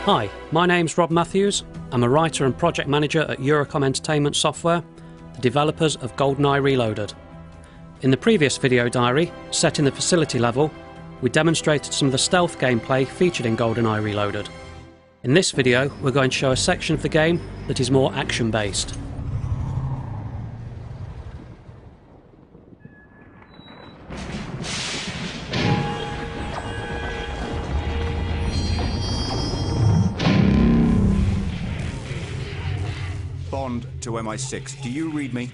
Hi, my name's Rob Matthews. I'm a writer and project manager at Eurocom Entertainment Software, the developers of GoldenEye Reloaded. In the previous video diary, set in the facility level, we demonstrated some of the stealth gameplay featured in GoldenEye Reloaded. In this video, we're going to show a section of the game that is more action-based. Bond to MI6. Do you read me?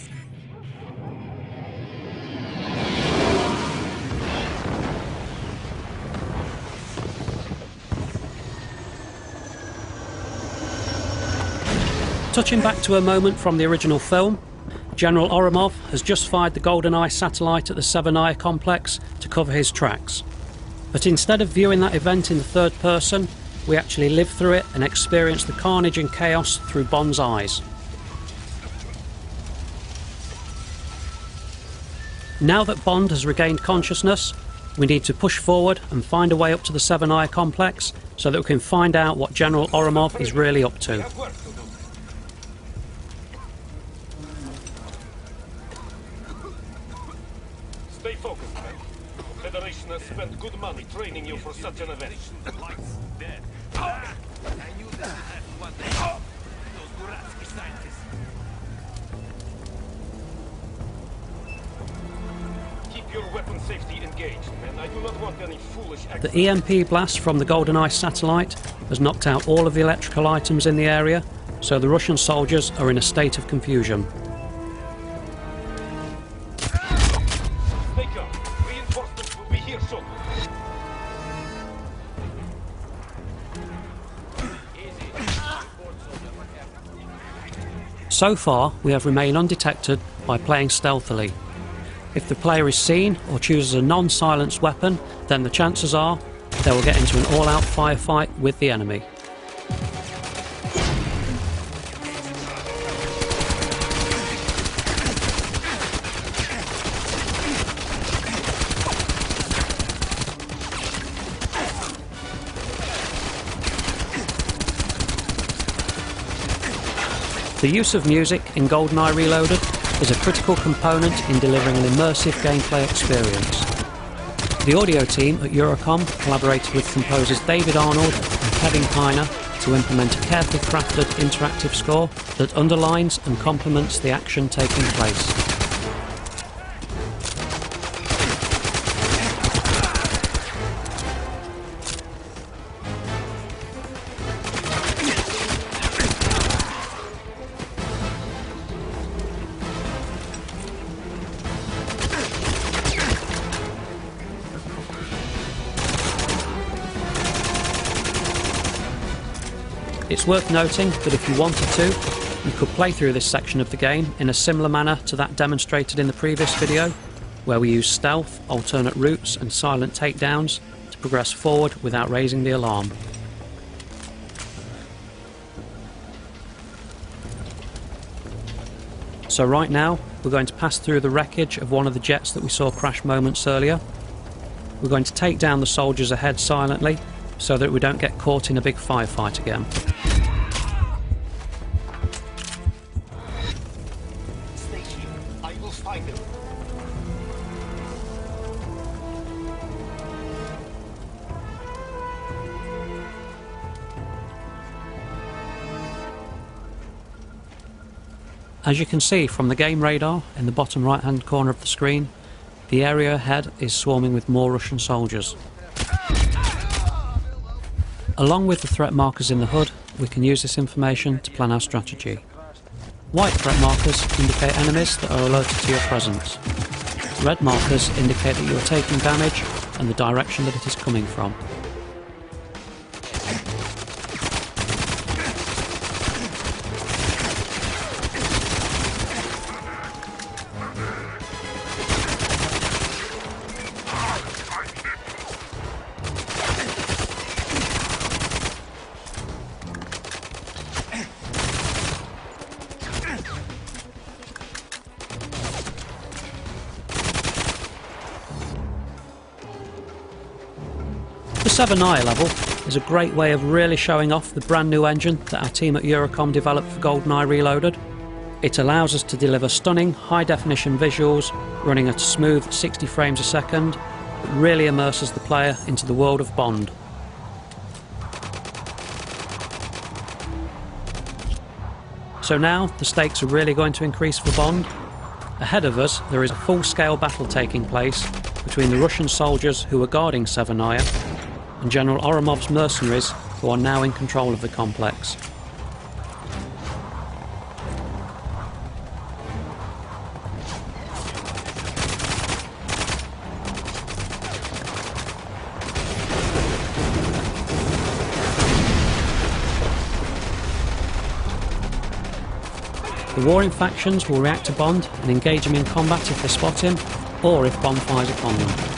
Touching back to a moment from the original film, General Oramov has just fired the GoldenEye satellite at the Severnaya complex to cover his tracks. But instead of viewing that event in the third person, we actually live through it and experience the carnage and chaos through Bond's eyes. Now that Bond has regained consciousness, we need to push forward and find a way up to the Severnaya complex so that we can find out what General Oramov is really up to. Stay focused, man. The Federation has spent good money training you for such an event. Keep your weapon safety engaged, man. I do not want any foolish accidents. The EMP blast from the GoldenEye satellite has knocked out all of the electrical items in the area, so the Russian soldiers are in a state of confusion. Stay calm. Reinforcements will be here shortly. So far, we have remained undetected by playing stealthily. If the player is seen or chooses a non-silenced weapon, then the chances are they will get into an all-out firefight with the enemy. The use of music in GoldenEye Reloaded is a critical component in delivering an immersive gameplay experience. The audio team at Eurocom collaborated with composers David Arnold and Kevin Kiner to implement a carefully crafted interactive score that underlines and complements the action taking place. It's worth noting that if you wanted to, you could play through this section of the game in a similar manner to that demonstrated in the previous video, where we use stealth, alternate routes and silent takedowns to progress forward without raising the alarm. So right now, we're going to pass through the wreckage of one of the jets that we saw crash moments earlier. We're going to take down the soldiers ahead silently, so that we don't get caught in a big firefight again. Stay here. I will find them. As you can see from the game radar in the bottom right hand corner of the screen, the area ahead is swarming with more Russian soldiers. Along with the threat markers in the HUD, we can use this information to plan our strategy. White threat markers indicate enemies that are alerted to your presence. Red markers indicate that you are taking damage and the direction that it is coming from. The Severnaya level is a great way of really showing off the brand new engine that our team at Eurocom developed for GoldenEye Reloaded. It allows us to deliver stunning high definition visuals running at a smooth 60 frames a second. It really immerses the player into the world of Bond. So now the stakes are really going to increase for Bond. Ahead of us there is a full-scale battle taking place between the Russian soldiers who are guarding Severnaya and General Oromov's mercenaries who are now in control of the complex. The warring factions will react to Bond and engage him in combat if they spot him, or if Bond fires upon them.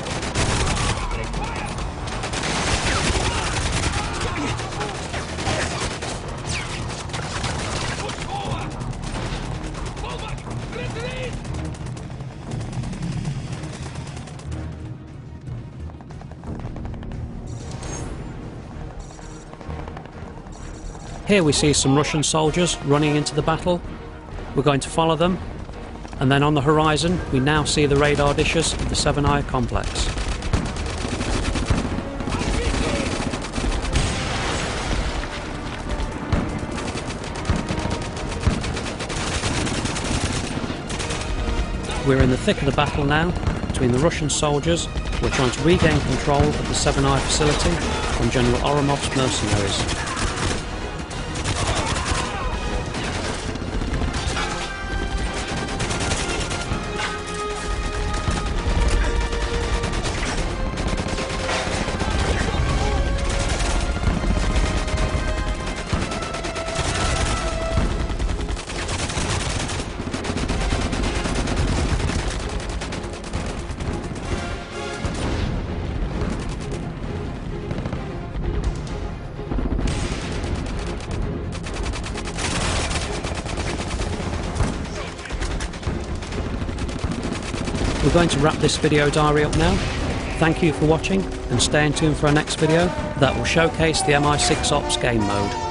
Here we see some Russian soldiers running into the battle. We're going to follow them, and then on the horizon we now see the radar dishes of the Severnaya complex. We're in the thick of the battle now between the Russian soldiers who are trying to regain control of the Severnaya facility from General Oromov's mercenaries. We're going to wrap this video diary up now. Thank you for watching and stay tuned for our next video that will showcase the MI6 Ops game mode.